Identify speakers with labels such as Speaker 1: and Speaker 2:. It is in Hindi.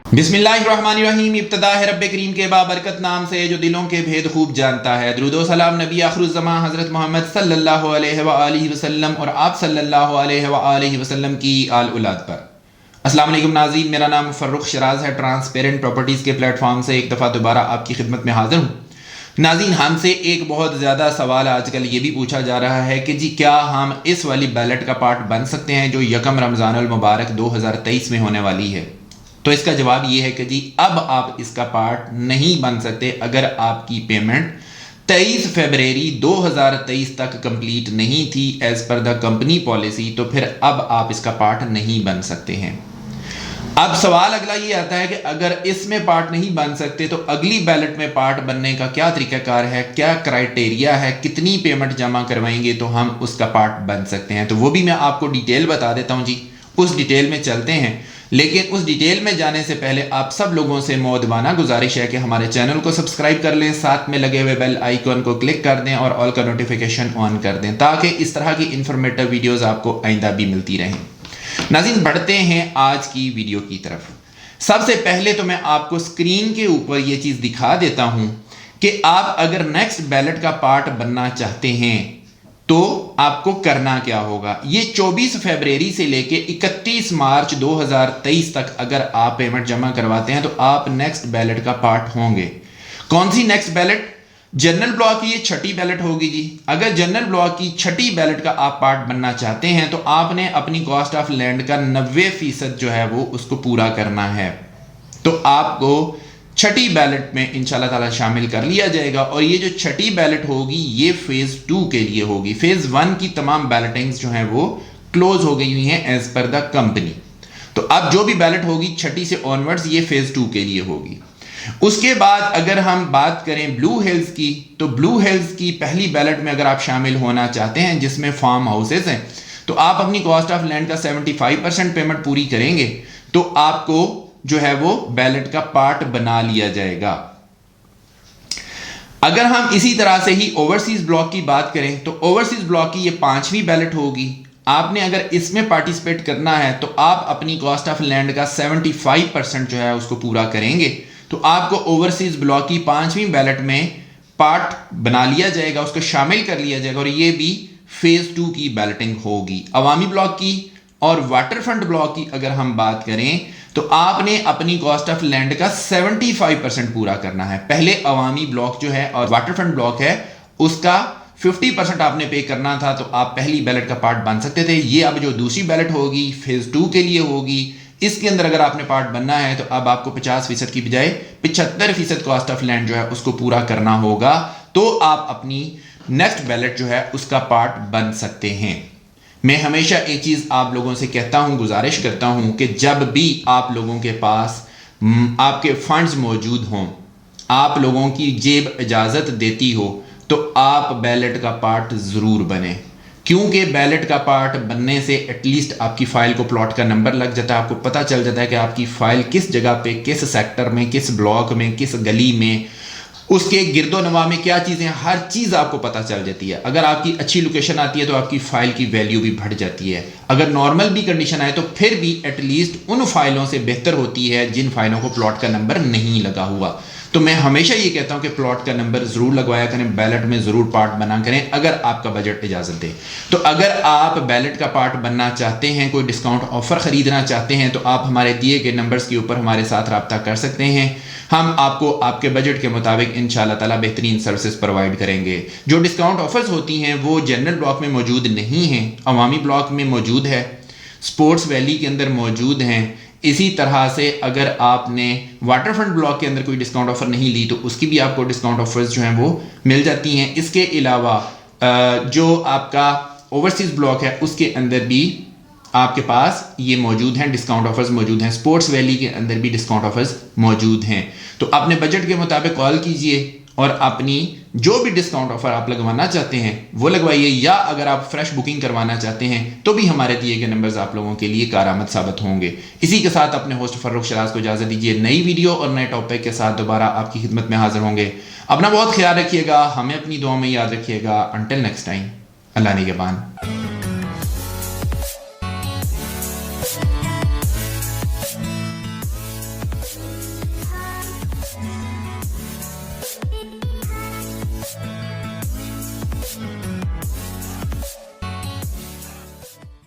Speaker 1: बिस्मिल्लाहिर्रहमानिर्रहीम। इब्तिदा है रब्बे करीम के बाबरकत नाम से जो दिलों के भेद खूब जानता है। दुरूदो सलाम नबी आखिरुज़्ज़मा हज़रत मोहम्मद सल्लल्लाहु अलैहि वसल्लम और आप सल्लल्लाहु अलैहि वसल्लम की आल औलाद पर। अस्सलाम वालेकुम नाज़रीन, मेरा नाम फ़र्रुख शराज है। ट्रांसपेरेंट प्रॉपर्टीज़ के प्लेटफॉर्म से एक दफ़ा दोबारा आपकी खिदमत में हाज़िर हूँ। नाज़रीन, हमसे एक बहुत ज़्यादा सवाल आजकल ये भी पूछा जा रहा है कि जी क्या हम इस वाली बैलेट का पार्ट बन सकते हैं जो यकम रमज़ानुल मुबारक 2023 में होने वाली है। तो इसका जवाब ये है कि जी अब आप इसका पार्ट नहीं बन सकते अगर आपकी पेमेंट 23 फरवरी 2023 तक कंप्लीट नहीं थी as per the company policy. तो फिर अब आप इसका पार्ट नहीं बन सकते हैं। अब सवाल अगला ये आता है कि अगर इसमें पार्ट नहीं बन सकते तो अगली बैलेट में पार्ट बनने का क्या तरीकाकार है, क्या क्राइटेरिया है, कितनी पेमेंट जमा करवाएंगे तो हम उसका पार्ट बन सकते हैं। तो वो भी मैं आपको डिटेल बता देता हूँ जी। उस डिटेल में चलते हैं, लेकिन उस डिटेल में जाने से पहले आप सब लोगों से मौदबाना गुजारिश है कि हमारे चैनल को सब्सक्राइब कर लें, साथ में लगे हुए बेल आइकॉन को क्लिक कर दें और ऑल का नोटिफिकेशन ऑन कर दें ताकि इस तरह की इंफॉर्मेटिव वीडियोस आपको आइंदा भी मिलती रहें। नाज़रीन, बढ़ते हैं आज की वीडियो की तरफ। सबसे पहले तो मैं आपको स्क्रीन के ऊपर ये चीज़ दिखा देता हूं कि आप अगर नेक्स्ट बैलेट का पार्ट बनना चाहते हैं तो आपको करना क्या होगा। ये 24 फरवरी से लेके 31 मार्च 2023 तक अगर आप पेमेंट जमा करवाते हैं तो आप नेक्स्ट बैलेट का पार्ट होंगे। कौन सी नेक्स्ट बैलेट? जनरल ब्लॉक की ये छठी बैलेट होगी जी। अगर जनरल ब्लॉक की छठी बैलेट का आप पार्ट बनना चाहते हैं तो आपने अपनी कॉस्ट ऑफ लैंड का 90% जो है वो उसको पूरा करना है। तो आपको छठी बैलेट में इंशाल्लाह ताला शामिल कर लिया जाएगा। और ये जो छठी बैलेट होगी ये फेज 2 के लिए होगी। फेज 1 की तमाम बैलेटिंग्स जो हैं वो क्लोज हो गई हुई हैं एज पर द कंपनी। तो अब जो भी बैलेट होगी छठी से ऑनवर्ड्स ये फेज 2 के लिए होगी। उसके बाद अगर हम बात करें ब्लू हिल्स की, तो ब्लू हिल्स की पहली बैलेट में अगर आप शामिल होना चाहते हैं जिसमें फार्म हाउसेस हैं तो आप अपनी कॉस्ट ऑफ लैंड का 75% पेमेंट पूरी करेंगे तो आपको जो है वो बैलेट का पार्ट बना लिया जाएगा। अगर हम इसी तरह से ही ओवरसीज ब्लॉक की बात करें तो ओवरसीज ब्लॉक की ये 5वीं बैलेट होगी। आपने अगर इसमें पार्टिसिपेट करना है तो आप अपनी कॉस्ट ऑफ लैंड का 75% जो है उसको पूरा करेंगे तो आपको ओवरसीज ब्लॉक की 5वीं बैलेट में पार्ट बना लिया जाएगा, उसको शामिल कर लिया जाएगा और ये भी फेज 2 की बैलेटिंग होगी। अवामी ब्लॉक की और वाटरफ्रंट ब्लॉक की अगर हम बात करें तो आपने अपनी कॉस्ट ऑफ लैंड का 75% पूरा करना है। पहले अवामी ब्लॉक जो है और वाटरफ्रंट ब्लॉक है उसका 50% आपने पे करना था तो आप पहली बैलेट का पार्ट बन सकते थे। ये अब जो दूसरी बैलेट होगी फेज 2 के लिए होगी। इसके अंदर अगर आपने पार्ट बनना है तो अब आपको 50% की बजाय 75% कॉस्ट ऑफ लैंड जो है उसको पूरा करना होगा तो आप अपनी नेक्स्ट बैलेट जो है उसका पार्ट बन सकते हैं। मैं हमेशा एक चीज आप लोगों से कहता हूं, गुजारिश करता हूं कि जब भी आप लोगों के पास आपके फंड्स मौजूद हों, आप लोगों की जेब इजाजत देती हो तो आप बैलेट का पार्ट जरूर बने। क्योंकि बैलेट का पार्ट बनने से एटलीस्ट आपकी फाइल को प्लॉट का नंबर लग जाता है, आपको पता चल जाता है कि आपकी फाइल किस जगह पे, किस सेक्टर में, किस ब्लॉक में, किस गली में, उसके गिरदो नवा में क्या चीज़ें, हर चीज़ आपको पता चल जाती है। अगर आपकी अच्छी लोकेशन आती है तो आपकी फाइल की वैल्यू भी बढ़ जाती है। अगर नॉर्मल भी कंडीशन आए तो फिर भी एटलीस्ट उन फाइलों से बेहतर होती है जिन फाइलों को प्लॉट का नंबर नहीं लगा हुआ। तो मैं हमेशा ये कहता हूं कि प्लॉट का नंबर जरूर लगवाया करें, बैलेट में जरूर पार्ट बना करें अगर आपका बजट इजाजत दे। तो अगर आप बैलेट का पार्ट बनना चाहते हैं, कोई डिस्काउंट ऑफर खरीदना चाहते हैं तो आप हमारे दिए गए नंबर्स के ऊपर हमारे साथ रब्ता कर सकते हैं। हम आपको आपके बजट के मुताबिक इंशाल्लाह ताला बेहतरीन सर्विसेज प्रोवाइड करेंगे। जो डिस्काउंट ऑफर्स होती हैं वो जनरल ब्लॉक में मौजूद नहीं हैं, अवामी ब्लॉक में मौजूद है, स्पोर्ट्स वैली के अंदर मौजूद हैं। इसी तरह से अगर आपने वाटरफ्रंट ब्लॉक के अंदर कोई डिस्काउंट ऑफर नहीं ली तो उसकी भी आपको डिस्काउंट ऑफर्स जो हैं वो मिल जाती हैं। इसके अलावा जो आपका ओवरसीज ब्लॉक है उसके अंदर भी आपके पास ये मौजूद हैं, डिस्काउंट ऑफर्स मौजूद हैं। स्पोर्ट्स वैली के अंदर भी डिस्काउंट ऑफर्स मौजूद हैं। तो अपने बजट के मुताबिक कॉल कीजिए और अपनी जो भी डिस्काउंट ऑफर आप लगवाना चाहते हैं वो लगवाइए, या अगर आप फ्रेश बुकिंग करवाना चाहते हैं तो भी हमारे दिए गए नंबर्स आप लोगों के लिए कारआमद साबित होंगे। इसी के साथ अपने होस्ट फ़र्रुख शराज को इजाज़त दीजिए। नई वीडियो और नए टॉपिक के साथ दोबारा आपकी खिदमत में हाजिर होंगे। अपना बहुत ख्याल रखिएगा, हमें अपनी दुआ में याद रखिएगा। अंटिल नेक्स्ट टाइम, अल्लाह निगहबान।